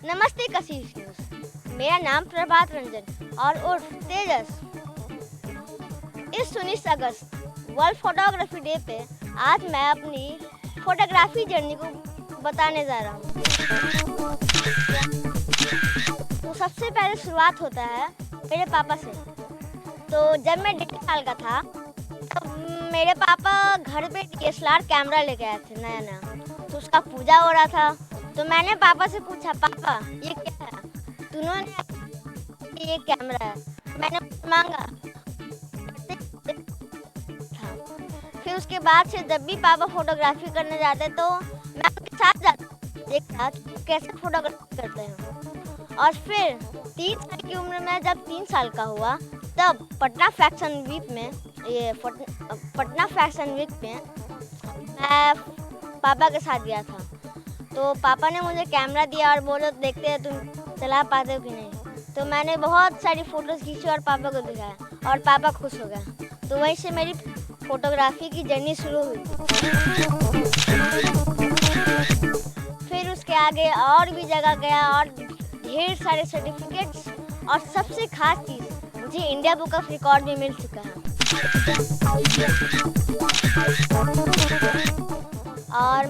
नमस्ते कशिश न्यूज़। मेरा नाम प्रभात रंजन और उर्फ तेजस। इस 19 अगस्त वर्ल्ड फोटोग्राफी डे पे आज मैं अपनी फोटोग्राफी जर्नी को बताने जा रहा हूँ। तो सबसे पहले शुरुआत होता है मेरे पापा से। तो जब मैं 1.5 साल का था तब मेरे पापा घर पे DSLR कैमरा लेके आए थे नया नया। तो उसका पूजा हो रहा था। तो मैंने पापा से पूछा, पापा ये क्या है? तो उन्होंने ये कैमरा है। मैंने मांगा था। फिर उसके बाद से जब भी पापा फोटोग्राफी करने जाते तो मैं उनके साथ जाता, देखता कि कैसे फोटोग्राफी करते हैं। और फिर 3 साल की उम्र में जब 3 साल का हुआ तब पटना फैशन वीक में मैं पापा के साथ गया था। तो पापा ने मुझे कैमरा दिया और बोले देखते हैं तुम चला पाते हो कि नहीं। तो मैंने बहुत सारी फ़ोटोज़ खींची और पापा को दिखाया और पापा खुश हो गए। तो वहीं से मेरी फोटोग्राफी की जर्नी शुरू हुई। फिर उसके आगे और भी जगह गया और ढेर सारे सर्टिफिकेट्स और सबसे खास चीज़ मुझे इंडिया बुक ऑफ रिकॉर्ड में मिल चुका है। और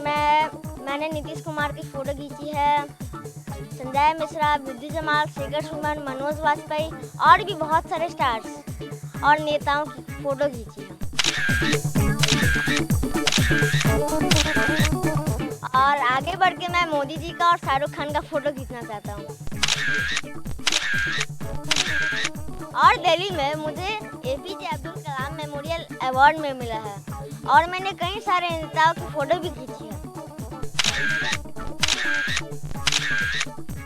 मैंने नीतीश कुमार की फ़ोटो खींची है, संजय मिश्रा, विद्यु जमाल, शेखर सुमन, मनोज वाजपेयी और भी बहुत सारे स्टार्स और नेताओं की फ़ोटो खींची है। और आगे बढ़ के मैं मोदी जी का और शाहरुख खान का फ़ोटो खींचना चाहता हूँ। और दिल्ली में मुझे APJ Abdul Kalam memorial award में मिला है और मैंने कई सारे नेताओं की फ़ोटो भी खींची है।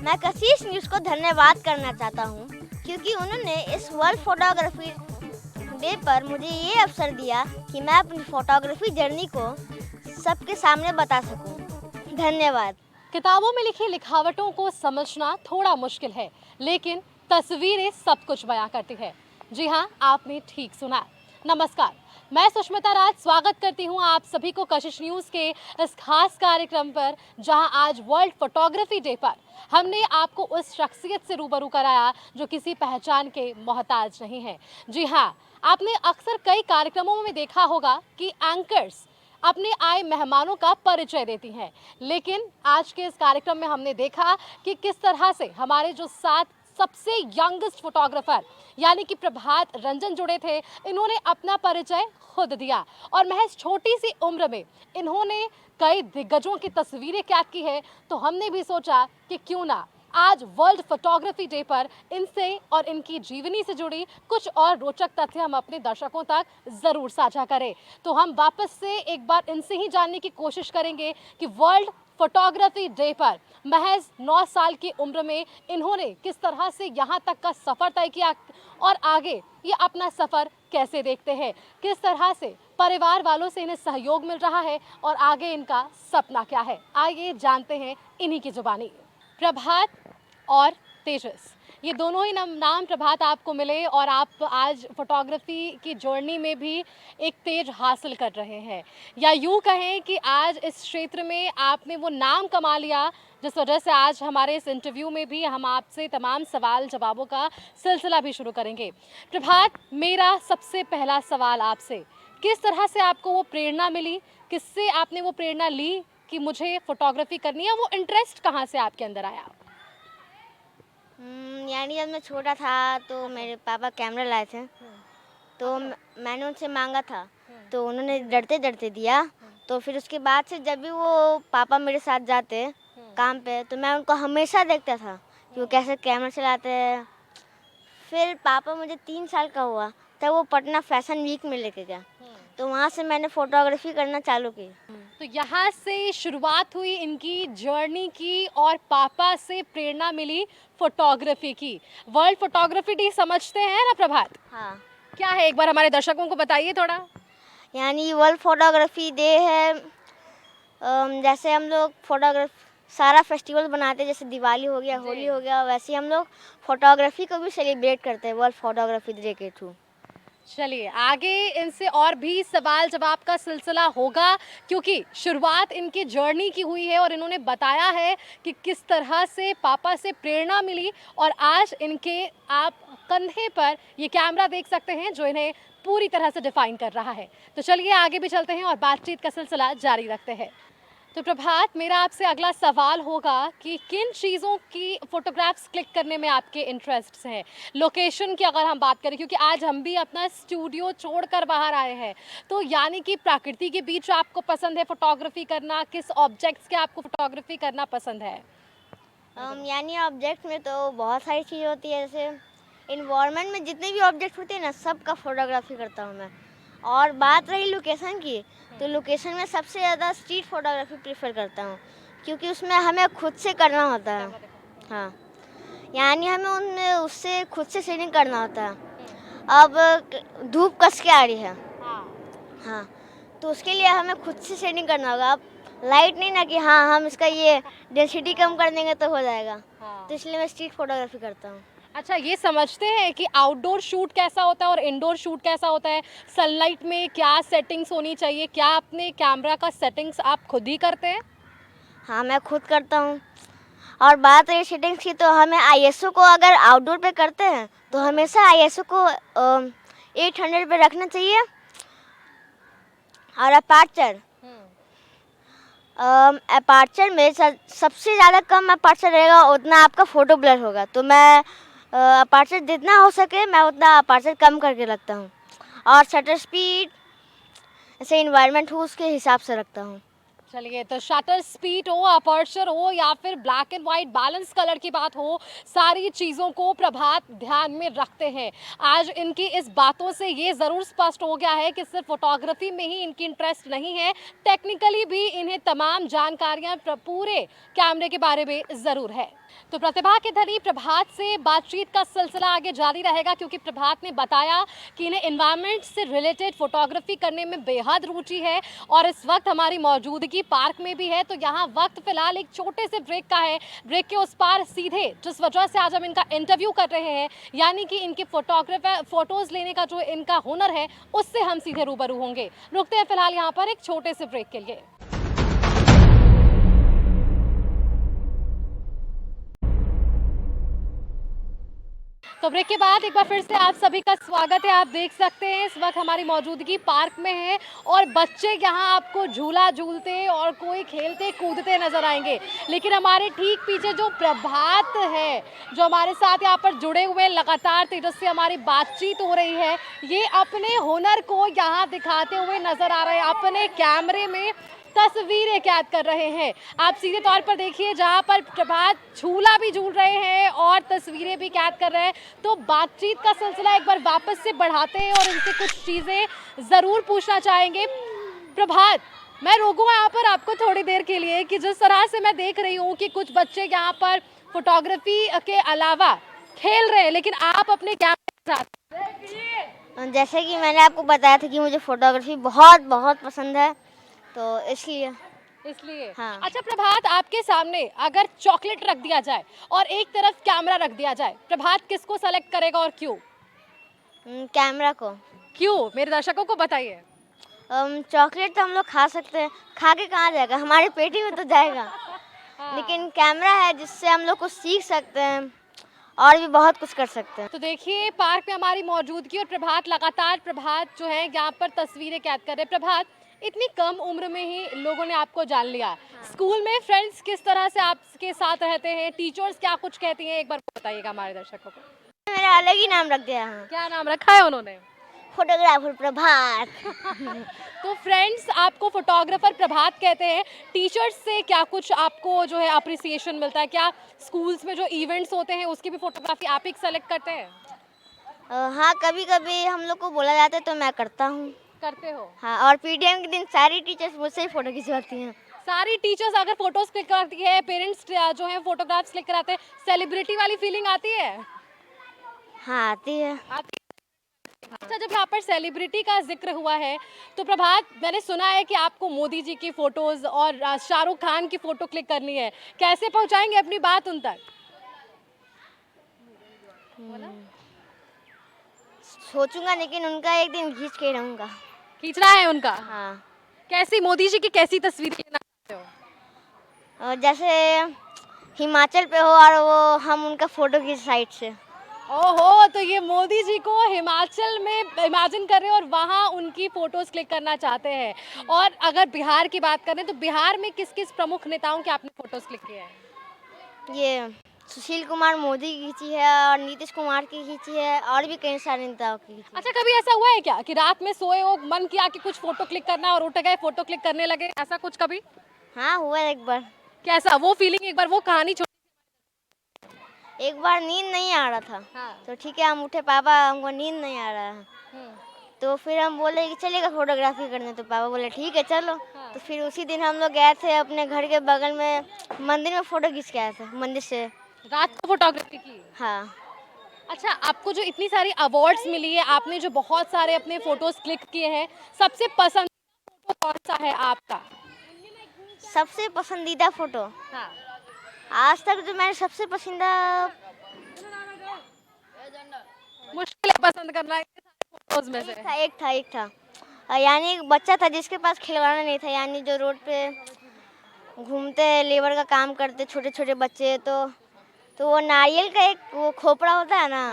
मैं कशिश न्यूज़ को धन्यवाद करना चाहता हूँ क्योंकि उन्होंने इस वर्ल्ड फोटोग्राफी डे पर मुझे ये अवसर दिया कि मैं अपनी फोटोग्राफी जर्नी को सबके सामने बता सकूँ। धन्यवाद। किताबों में लिखी लिखावटों को समझना थोड़ा मुश्किल है, लेकिन तस्वीरें सब कुछ बयां करती है। जी हाँ, आपने ठीक सुना। नमस्कार, मैं सुष्मिता राज स्वागत करती हूँ आप सभी को कशिश न्यूज़ के इस खास कार्यक्रम पर, जहां आज वर्ल्ड फोटोग्राफी डे पर हमने आपको उस शख्सियत से रूबरू कराया जो किसी पहचान के मोहताज नहीं है। जी हाँ, आपने अक्सर कई कार्यक्रमों में देखा होगा कि एंकर्स अपने आए मेहमानों का परिचय देती हैं, लेकिन आज के इस कार्यक्रम में हमने देखा कि किस तरह से हमारे जो 7 सबसे यंगेस्ट फोटोग्राफर यानी कि प्रभात रंजन जुड़े थे, इन्होंने अपना परिचय खुद दिया और महज छोटी सी उम्र में इन्होंने कई दिग्गजों की तस्वीरें कैद की है। तो हमने भी सोचा कि क्यों ना आज वर्ल्ड फोटोग्राफी डे पर इनसे और इनकी जीवनी से जुड़ी कुछ और रोचक तथ्य हम अपने दर्शकों तक ज़रूर साझा करें। तो हम वापस से एक बार इनसे ही जानने की कोशिश करेंगे कि वर्ल्ड फोटोग्राफी डे पर महज 9 साल की उम्र में इन्होंने किस तरह से यहाँ तक का सफ़र तय किया और आगे ये अपना सफ़र कैसे देखते हैं, किस तरह से परिवार वालों से इन्हें सहयोग मिल रहा है और आगे इनका सपना क्या है। आइए जानते हैं इन्हीं की जुबानी। प्रभात और तेजस, ये दोनों ही नाम प्रभात आपको मिले और आप आज फोटोग्राफी की जर्नी में भी एक तेज हासिल कर रहे हैं, या यूँ कहें कि आज इस क्षेत्र में आपने वो नाम कमा लिया जिस वजह से आज हमारे इस इंटरव्यू में भी हम आपसे तमाम सवाल जवाबों का सिलसिला भी शुरू करेंगे। प्रभात, मेरा सबसे पहला सवाल आपसे, किस तरह से आपको वो प्रेरणा मिली, किससे आपने वो प्रेरणा ली कि मुझे फोटोग्राफी करनी है, वो इंटरेस्ट कहाँ से आपके अंदर आया? यानी जब मैं छोटा था तो मेरे पापा कैमरा लाए थे। तो मैंने उनसे मांगा था तो उन्होंने डरते डरते दिया। तो फिर उसके बाद से जब भी वो पापा मेरे साथ जाते काम पे तो मैं उनको हमेशा देखता था कि वो कैसे कैमरा चलाते हैं। फिर पापा मुझे 3 साल का हुआ तब वो पटना फैशन वीक में लेके गया। तो वहाँ से मैंने फोटोग्राफी करना चालू की। तो यहाँ से शुरुआत हुई इनकी जर्नी की और पापा से प्रेरणा मिली फोटोग्राफी की। वर्ल्ड फोटोग्राफी डे समझते हैं ना प्रभात? हाँ। क्या है, एक बार हमारे दर्शकों को बताइए थोड़ा। यानी वर्ल्ड फोटोग्राफी डे है, जैसे हम लोग सारा फेस्टिवल बनाते हैं, जैसे दिवाली हो गया, होली हो गया, वैसे हम लोग फोटोग्राफी को भी सेलिब्रेट करते हैं वर्ल्ड फोटोग्राफी डे के थ्रू। चलिए आगे इनसे और भी सवाल जवाब का सिलसिला होगा, क्योंकि शुरुआत इनकी जर्नी की हुई है और इन्होंने बताया है कि किस तरह से पापा से प्रेरणा मिली और आज इनके आप कंधे पर ये कैमरा देख सकते हैं जो इन्हें पूरी तरह से डिफाइन कर रहा है। तो चलिए आगे भी चलते हैं और बातचीत का सिलसिला जारी रखते हैं। तो प्रभात, मेरा आपसे अगला सवाल होगा कि किन चीज़ों की फ़ोटोग्राफ्स क्लिक करने में आपके इंटरेस्ट्स हैं? लोकेशन की अगर हम बात करें, क्योंकि आज हम भी अपना स्टूडियो छोड़कर बाहर आए हैं, तो यानी कि प्रकृति के बीच आपको पसंद है फ़ोटोग्राफी करना, किस ऑब्जेक्ट्स के आपको फ़ोटोग्राफी करना पसंद है? यानी ऑब्जेक्ट में तो बहुत सारी चीज़ें होती है, जैसे इन्वायरमेंट में जितने भी ऑब्जेक्ट होते हैं ना, सबका फोटोग्राफी करता हूँ मैं। और बात रही लोकेशन की, तो लोकेशन में सबसे ज़्यादा स्ट्रीट फोटोग्राफी प्रेफर करता हूँ, क्योंकि उसमें हमें खुद से करना होता है। हाँ, यानी हमें उनमें उससे खुद से शेडिंग करना होता है। अब धूप कस के आ रही है, हाँ, तो उसके लिए हमें खुद से शेडिंग करना होगा। अब लाइट नहीं ना कि हाँ हम इसका ये डेंसिटी कम कर देंगे तो हो जाएगा, तो इसलिए मैं स्ट्रीट फोटोग्राफी करता हूँ। अच्छा, ये समझते हैं कि आउटडोर शूट कैसा होता है और इंडोर शूट कैसा होता है? सनलाइट में क्या सेटिंग्स होनी चाहिए? क्या अपने कैमरा का सेटिंग्स आप खुद ही करते हैं? हाँ, मैं खुद करता हूँ। और बात रही सेटिंग्स की, तो हमें आईएसओ को अगर आउटडोर पे करते हैं तो हमेशा आईएसओ को 800 पे रखना चाहिए। और अपार्चर अपार्चर में सबसे ज़्यादा कम अपार्चर रहेगा उतना आपका फ़ोटो ब्लर होगा, तो मैं अपार्चर जितना हो सके मैं उतना अपार्चर कम करके रखता हूँ। और शटर स्पीड ऐसे इन्वायरमेंट हो उसके हिसाब से रखता हूँ। चलिए, तो शटर स्पीड हो, अपर्चर हो या फिर black and white balance colour की बात हो, सारी चीज़ों को प्रभात ध्यान में रखते हैं। आज इनकी इस बातों से ये ज़रूर स्पष्ट हो गया है कि सिर्फ फोटोग्राफी में ही इनकी इंटरेस्ट नहीं है, टेक्निकली भी इन्हें तमाम जानकारियाँ पूरे कैमरे के बारे में ज़रूर है। तो प्रतिभा के धनी प्रभात से बातचीत का सिलसिला आगे जारी रहेगा, क्योंकि प्रभात ने बताया कि इन्हें एनवायरनमेंट से रिलेटेड फोटोग्राफी करने में बेहद रुचि है और इस वक्त हमारी मौजूदगी पार्क में भी है। तो यहाँ वक्त फिलहाल एक छोटे से ब्रेक का है, ब्रेक के उस पार सीधे जिस वजह से आज हम इनका इंटरव्यू कर रहे हैं, यानी कि इनके फोटोज़ लेने का जो इनका हुनर है उससे हम सीधे रूबरू होंगे। रुकते हैं फिलहाल यहाँ पर एक छोटे से ब्रेक के लिए। तो ब्रेक के बाद एक बार फिर से आप सभी का स्वागत है। आप देख सकते हैं इस वक्त हमारी मौजूदगी पार्क में है और बच्चे यहाँ आपको झूला झूलते और कोई खेलते कूदते नजर आएंगे, लेकिन हमारे ठीक पीछे जो प्रभात है जो हमारे साथ यहाँ पर जुड़े हुए लगातार तेजस से हमारी बातचीत हो रही है, ये अपने हुनर को यहाँ दिखाते हुए नजर आ रहे हैं, अपने कैमरे में तस्वीरें कैद कर रहे हैं। आप सीधे तौर पर देखिए, जहां पर प्रभात झूला भी झूल रहे हैं और तस्वीरें भी कैद कर रहे हैं। तो बातचीत का सिलसिला एक बार वापस से बढ़ाते हैं और इनसे कुछ चीज़ें ज़रूर पूछना चाहेंगे। प्रभात, मैं रोकूँ यहाँ पर आपको थोड़ी देर के लिए कि जिस तरह से मैं देख रही हूँ कि कुछ बच्चे यहाँ पर फोटोग्राफी के अलावा खेल रहे हैं, लेकिन आप अपने कैमरे के साथ, जैसे कि मैंने आपको बताया था कि मुझे फोटोग्राफी बहुत बहुत पसंद है, तो इसलिए हाँ। अच्छा प्रभात, आपके सामने अगर चॉकलेट रख दिया जाए और एक तरफ कैमरा रख दिया जाए, प्रभात किसको सेलेक्ट करेगा और क्यों? कैमरा को। क्यों, मेरे दर्शकों को बताइए। चॉकलेट तो हम लोग खा सकते हैं, खा के कहाँ जाएगा, हमारे पेट ही में तो जाएगा। लेकिन कैमरा है जिससे हम लोग कुछ सीख सकते हैं और भी बहुत कुछ कर सकते हैं। तो देखिए पार्क में हमारी मौजूदगी और प्रभात लगातार जो है यहाँ पर तस्वीरें कैद कर रहे हैं। प्रभात, इतनी कम उम्र में ही लोगों ने आपको जान लिया। स्कूल में फ्रेंड्स किस तरह से आपके साथ रहते हैं, टीचर्स क्या कुछ कहती हैं, एक बार बताइएगा हमारे दर्शकों को। मेरा अलग ही नाम रख दिया है। क्या नाम रखा है उन्होंने? फोटोग्राफर प्रभात। तो फ्रेंड्स आपको फोटोग्राफर प्रभात कहते हैं। टीचर्स से क्या कुछ आपको जो है अप्रिसिएशन मिलता है? क्या स्कूल्स में जो इवेंट्स होते हैं उसकी भी फोटोग्राफी आप ही सेलेक्ट करते हैं? हाँ, कभी कभी हम लोग को बोला जाता है तो मैं करता हूँ। करते हो? हाँ, और पीटीएम के दिन सारी टीचर्स मुझसे ही फोटो खिंचवाती हैं। सारी टीचर्स अगर फोटोज क्लिक करती है, पेरेंट्स जो है फोटोग्राफ्स क्लिक कराते हैं, सेलिब्रिटी वाली फीलिंग आती है? हाँ, आती है। अच्छा, जब यहाँ पर सेलिब्रिटी का जिक्र हुआ है तो प्रभात, मैंने सुना है कि आपको मोदी जी की फोटोज और शाहरुख खान की फोटो क्लिक करनी है, कैसे पहुँचाएंगे अपनी बात उन तक? सोचूंगा, लेकिन उनका एक दिन खींच के रहूंगा। खींचना है उनका? हाँ। कैसी, मोदी जी की कैसी तस्वीरें लेना चाहते हो? और जैसे हिमाचल पे हो और वो हम उनका फोटो खींच साइड से। ओहो, तो ये मोदी जी को हिमाचल में इमेजिन कर रहे हैं और वहाँ उनकी फोटोज क्लिक करना चाहते हैं। और अगर बिहार की बात करें तो बिहार में किस किस प्रमुख नेताओं के आपने फोटोज क्लिक किए हैं? ये सुशील कुमार मोदी की खींची है और नीतीश कुमार की खींची है और भी कई सारे नेताओं की खींची है। अच्छा, कभी ऐसा हुआ है क्या कि रात में सोए हो, मन किया कि कुछ फोटो क्लिक करना है और उठ गए फोटो क्लिक करने लगे, ऐसा कुछ कभी? हाँ, हुआ है एक बार। कैसा वो फीलिंग, एक बार वो कहानी एक बार नींद नहीं आ रहा था। हाँ। तो ठीक है, हम उठे, पापा हमको नींद नहीं आ रहा है। तो फिर हम बोले कि चलेगा फोटोग्राफी करने, तो पापा बोले ठीक है चलो। हाँ। तो फिर उसी दिन हम लोग गए थे अपने घर के बगल में मंदिर में फोटो खींच के आए थे, मंदिर से। रात को फोटोग्राफी की? हाँ। अच्छा, आपको जो इतनी सारी अवार्ड्स मिली है, आपने जो बहुत सारे अपने फोटोज क्लिक किए हैं, सबसे पसंदीदा फोटो कौन सा है आपका? सबसे पसंदीदा फोटो हाँ। आज तक जो मैंने सबसे पसंदीदा मुश्किल है पसंद करना इतने सारे फोटोज में से। एक था यानी एक बच्चा था जिसके पास खिलौना नहीं था, यानी जो रोड पे घूमते लेबर का काम करते छोटे छोटे बच्चे। तो वो नारियल का एक वो खोपड़ा होता है ना,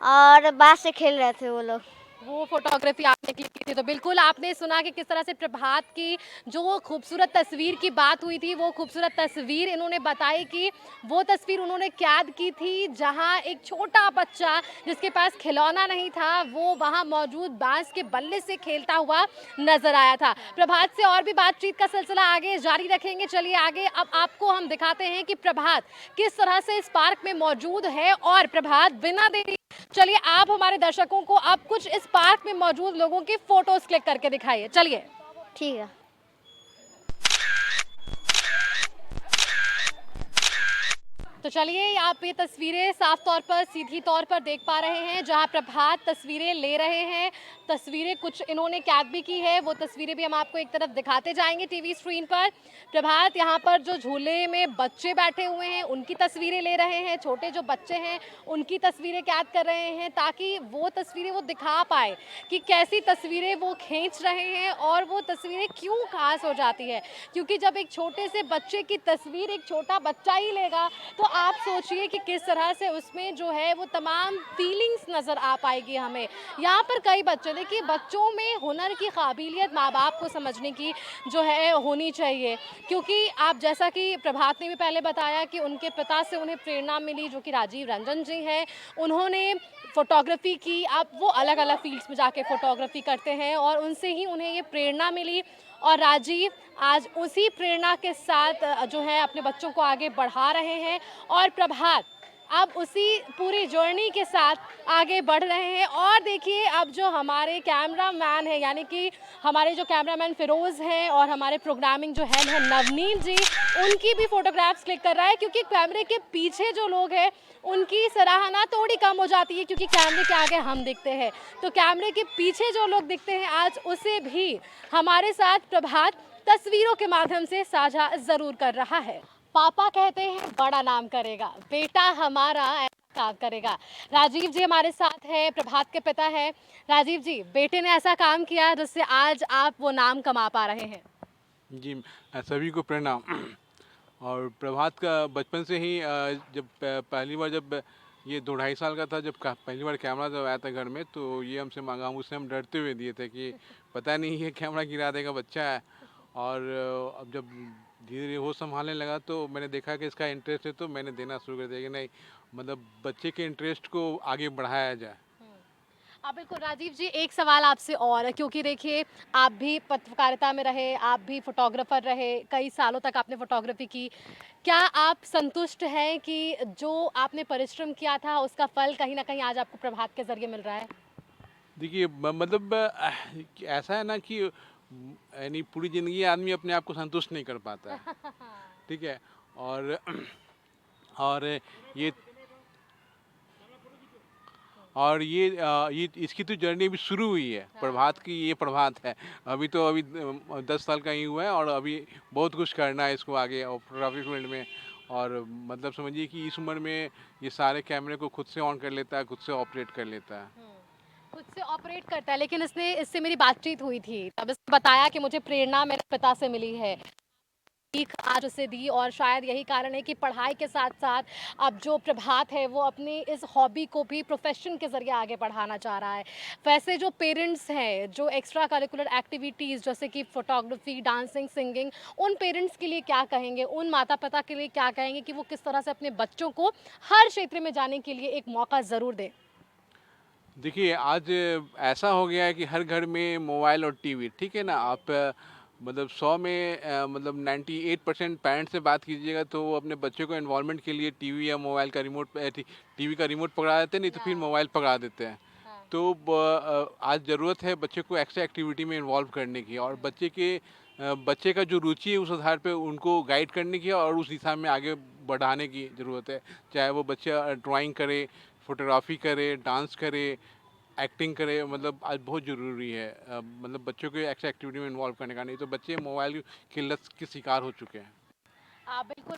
हाँ। और बांस से खेल रहे थे वो लोग। वो फोटोग्राफी आपने क्लिक की थी, तो बिल्कुल आपने सुना कि किस तरह से प्रभात की जो खूबसूरत तस्वीर की बात हुई थी, वो खूबसूरत तस्वीर इन्होंने बताई कि वो तस्वीर उन्होंने कैद की थी जहां एक छोटा बच्चा जिसके पास खिलौना नहीं था, वो वहां मौजूद बांस के बल्ले से खेलता हुआ नजर आया था। प्रभात से और भी बातचीत का सिलसिला आगे जारी रखेंगे। चलिए आगे अब आपको हम दिखाते हैं कि प्रभात किस तरह से इस पार्क में मौजूद है। और प्रभात, बिना देरी चलिए आप हमारे दर्शकों को अब कुछ इस पार्क में मौजूद लोगों की फोटोज क्लिक करके दिखाइए। चलिए। ठीक है। तो चलिए, आप ये तस्वीरें साफ तौर पर, सीधी तौर पर देख पा रहे हैं जहां प्रभात तस्वीरें ले रहे हैं। तस्वीरें कुछ इन्होंने कैद भी की है, वो तस्वीरें भी हम आपको एक तरफ दिखाते जाएंगे टीवी स्क्रीन पर। प्रभात यहाँ पर जो झूले में बच्चे बैठे हुए हैं उनकी तस्वीरें ले रहे हैं, छोटे जो बच्चे हैं उनकी तस्वीरें कैद कर रहे हैं, ताकि वो तस्वीरें वो दिखा पाए कि कैसी तस्वीरें वो खींच रहे हैं और वो तस्वीरें क्यों खास हो जाती है। क्योंकि जब एक छोटे से बच्चे की तस्वीर एक छोटा बच्चा ही लेगा तो आप सोचिए कि किस तरह से उसमें जो है वो तमाम फीलिंग्स नज़र आ पाएगी हमें। यहाँ पर कई बच्चे, देखिए बच्चों में हुनर की काबिलियत माँ बाप को समझने की जो है होनी चाहिए। क्योंकि आप जैसा कि प्रभात ने भी पहले बताया कि उनके पिता से उन्हें प्रेरणा मिली जो कि राजीव रंजन जी हैं, उन्होंने फ़ोटोग्राफ़ी की। अब वो अलग अलग फील्ड्स में जाके फ़ोटोग्राफ़ी करते हैं और उनसे ही उन्हें ये प्रेरणा मिली। और राजीव आज उसी प्रेरणा के साथ जो है अपने बच्चों को आगे बढ़ा रहे हैं। और प्रभात अब उसी पूरी जर्नी के साथ आगे बढ़ रहे हैं। और देखिए अब जो हमारे कैमरामैन हैं, यानी कि हमारे जो कैमरामैन फिरोज़ हैं और हमारे प्रोग्रामिंग जो हेड है नवनीत जी, उनकी भी फ़ोटोग्राफ्स क्लिक कर रहा है। क्योंकि कैमरे के पीछे जो लोग हैं उनकी सराहना थोड़ी कम हो जाती है, क्योंकि कैमरे के आगे हम दिखते हैं, तो कैमरे के पीछे जो लोग दिखते हैं आज उसे भी हमारे साथ प्रभात तस्वीरों के माध्यम से साझा ज़रूर कर रहा है। पापा कहते हैं बड़ा नाम करेगा, बेटा हमारा ऐसा काम करेगा। राजीव जी हमारे साथ हैं, प्रभात के पिता हैं। राजीव जी, बेटे ने ऐसा काम किया जिससे आज आप वो नाम कमा पा रहे हैं। जी, सभी को प्रणाम। और प्रभात का बचपन से ही जब पहली बार जब ये 2 ढाई साल का था, जब पहली बार कैमरा जब आया था घर में, तो ये हमसे मांगा, हम उससे हम डरते हुए दिए थे कि पता नहीं ये कैमरा गिरा देगा, बच्चा है। और अब जब धीरे धीरे वो संभालने लगा तो मैंने देखा कि इसका इंटरेस्ट है, तो मैंने देना शुरू कर दिया कि नहीं, मतलब बच्चे के इंटरेस्ट को आगे बढ़ाया जाए। बिल्कुल राजीव जी, एक सवाल आपसे और है, क्योंकि देखिए आप भी पत्रकारिता में रहे, आप भी फोटोग्राफर रहे, कई सालों तक आपने फोटोग्राफी की। क्या आप संतुष्ट हैं कि जो आपने परिश्रम किया था उसका फल कहीं ना कहीं आज आपको प्रभात के जरिए मिल रहा है? देखिए मतलब ऐसा है ना कि यानी पूरी ज़िंदगी आदमी अपने आप को संतुष्ट नहीं कर पाता है, ठीक है। और और ये ये इसकी तो जर्नी अभी शुरू हुई है। प्रभात की, ये प्रभात है, अभी 10 साल का ही हुआ है और अभी बहुत कुछ करना है इसको आगे और फोटोग्राफी फील्ड में। और मतलब समझिए कि इस उम्र में ये सारे कैमरे को खुद से ऑन कर लेता है, खुद से ऑपरेट कर लेता है। खुद से ऑपरेट करता है, लेकिन इससे मेरी बातचीत हुई थी, तब इसने बताया कि मुझे प्रेरणा मेरे पिता से मिली है, सीख आज उसे दी, और शायद यही कारण है कि पढ़ाई के साथ साथ अब जो प्रभात है वो अपनी इस हॉबी को भी प्रोफेशन के ज़रिए आगे बढ़ाना चाह रहा है। वैसे जो पेरेंट्स हैं जो एक्स्ट्रा करिकुलर एक्टिविटीज़ जैसे कि फोटोग्राफी, डांसिंग, सिंगिंग, उन पेरेंट्स के लिए क्या कहेंगे, उन माता पिता के लिए क्या कहेंगे कि वो किस तरह से अपने बच्चों को हर क्षेत्र में जाने के लिए एक मौका ज़रूर दें? देखिए, आज ऐसा हो गया है कि हर घर में मोबाइल और टीवी, ठीक है ना? आप मतलब 100 में मतलब 98% पेरेंट्स से बात कीजिएगा तो वो अपने बच्चों को इन्वॉल्वमेंट के लिए टीवी या मोबाइल का रिमोट टीवी का रिमोट पकड़ा देते हैं, नहीं तो फिर मोबाइल पकड़ा देते हैं। तो आज ज़रूरत है बच्चे को एक्स्ट्रा एक्टिविटी में इन्वॉल्व करने की, और बच्चे का जो रुचि है उस आधार पे उनको गाइड करने की और उस दिशा में आगे बढ़ाने की ज़रूरत है। चाहे वो बच्चा ड्राइंग करे, फोटोग्राफी करे, डांस करे, एक्टिंग करे, मतलब आज बहुत ज़रूरी है मतलब बच्चों को एक्स्ट्रा एक्टिविटी में इन्वॉल्व करने का, नहीं तो बच्चे मोबाइल की लत के शिकार हो चुके हैं। बिल्कुल,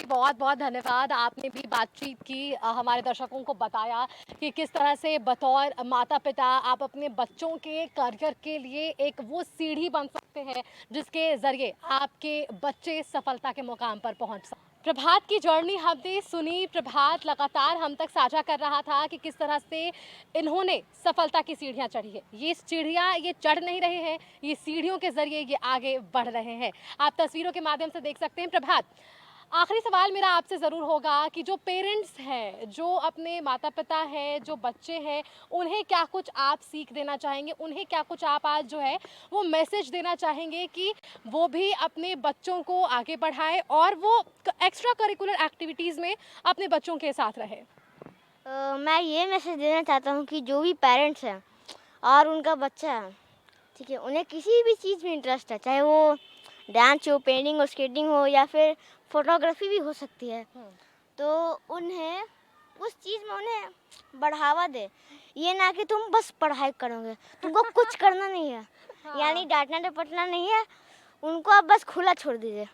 बहुत बहुत धन्यवाद। आपने भी बातचीत की, हमारे दर्शकों को बताया कि किस तरह से बतौर माता पिता आप अपने बच्चों के करियर के लिए एक वो सीढ़ी बन सकते हैं जिसके ज़रिए आपके बच्चे सफलता के मुकाम पर पहुंच सकते। प्रभात की जर्नी हमने सुनी, प्रभात लगातार हम तक साझा कर रहा था कि किस तरह से इन्होंने सफलता की सीढ़ियां चढ़ी है। ये सीढ़ियां ये चढ़ नहीं रहे हैं, ये सीढ़ियों के ज़रिए ये आगे बढ़ रहे हैं। आप तस्वीरों के माध्यम से देख सकते हैं। प्रभात, आखिरी सवाल मेरा आपसे ज़रूर होगा कि जो पेरेंट्स हैं, जो अपने माता पिता हैं, जो बच्चे हैं, उन्हें क्या कुछ आप सीख देना चाहेंगे? उन्हें क्या कुछ आप आज जो है वो मैसेज देना चाहेंगे कि वो भी अपने बच्चों को आगे बढ़ाएं और वो एक्स्ट्रा करिकुलर एक्टिविटीज़ में अपने बच्चों के साथ रहे? मैं ये मैसेज देना चाहता हूँ कि जो भी पेरेंट्स हैं और उनका बच्चा है, ठीक है, उन्हें किसी भी चीज़ में इंटरेस्ट है, चाहे वो डांस हो, पेंटिंग हो, स्केटिंग हो या फिर फोटोग्राफी भी हो सकती है, तो उन्हें उस चीज़ में उन्हें बढ़ावा दे। ये ना कि तुम बस पढ़ाई करोगे, तुमको कुछ करना नहीं है, यानी डांटना डपटना नहीं है, उनको आप बस खुला छोड़ दीजिए।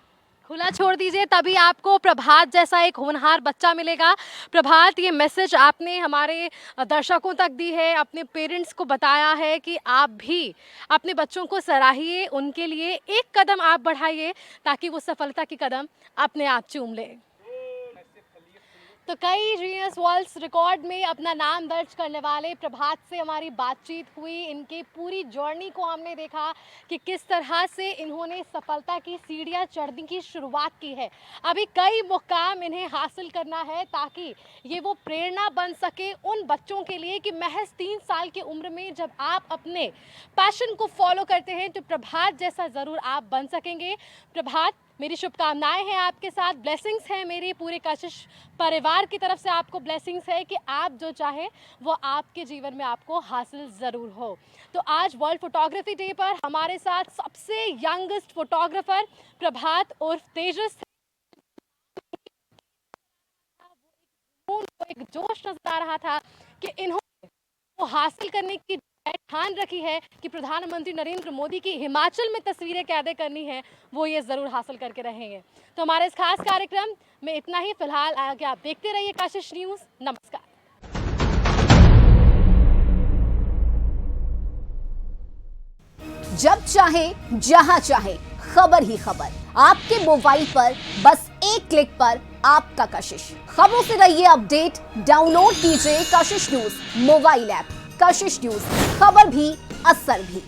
खुला छोड़ दीजिए, तभी आपको प्रभात जैसा एक होनहार बच्चा मिलेगा। प्रभात, ये मैसेज आपने हमारे दर्शकों तक दी है, अपने पेरेंट्स को बताया है कि आप भी अपने बच्चों को सराहिए, उनके लिए एक कदम आप बढ़ाइए ताकि वो सफलता की कदम अपने आप चूम ले। तो कई गिनीज वर्ल्ड रिकॉर्ड में अपना नाम दर्ज करने वाले प्रभात से हमारी बातचीत हुई। इनके पूरी जर्नी को हमने देखा कि किस तरह से इन्होंने सफलता की सीढ़ियां चढ़ने की शुरुआत की है। अभी कई मुकाम इन्हें हासिल करना है ताकि ये वो प्रेरणा बन सके उन बच्चों के लिए कि महज 3 साल की उम्र में जब आप अपने पैशन को फॉलो करते हैं तो प्रभात जैसा ज़रूर आप बन सकेंगे। प्रभात, मेरी शुभकामनाएं हैं आपके साथ, ब्लेसिंग्स हैं मेरी पूरे कशिश परिवार की तरफ से, आपको ब्लेसिंग्स है कि आप जो चाहे वो आपके जीवन में आपको हासिल ज़रूर हो। तो आज वर्ल्ड फोटोग्राफी डे पर हमारे साथ सबसे यंगेस्ट फोटोग्राफर प्रभात उर्फ तेजस, एक जोश नजर आ रहा था कि इन्होंने वो हासिल करने की ठान रखी है कि प्रधानमंत्री नरेंद्र मोदी की हिमाचल में तस्वीरें कैद करनी है, वो ये ज़रूर हासिल करके रहेंगे। तो हमारे इस खास कार्यक्रम में इतना ही। फिलहाल आगे आप देखते रहिए कशिश न्यूज़। नमस्कार। जब चाहे जहां चाहे खबर ही खबर, आपके मोबाइल पर बस एक क्लिक पर आपका कशिश। खबरों से रहिए अपडेट, डाउनलोड कीजिए कशिश न्यूज़ मोबाइल ऐप। कशिश न्यूज़, खबर भी असर भी।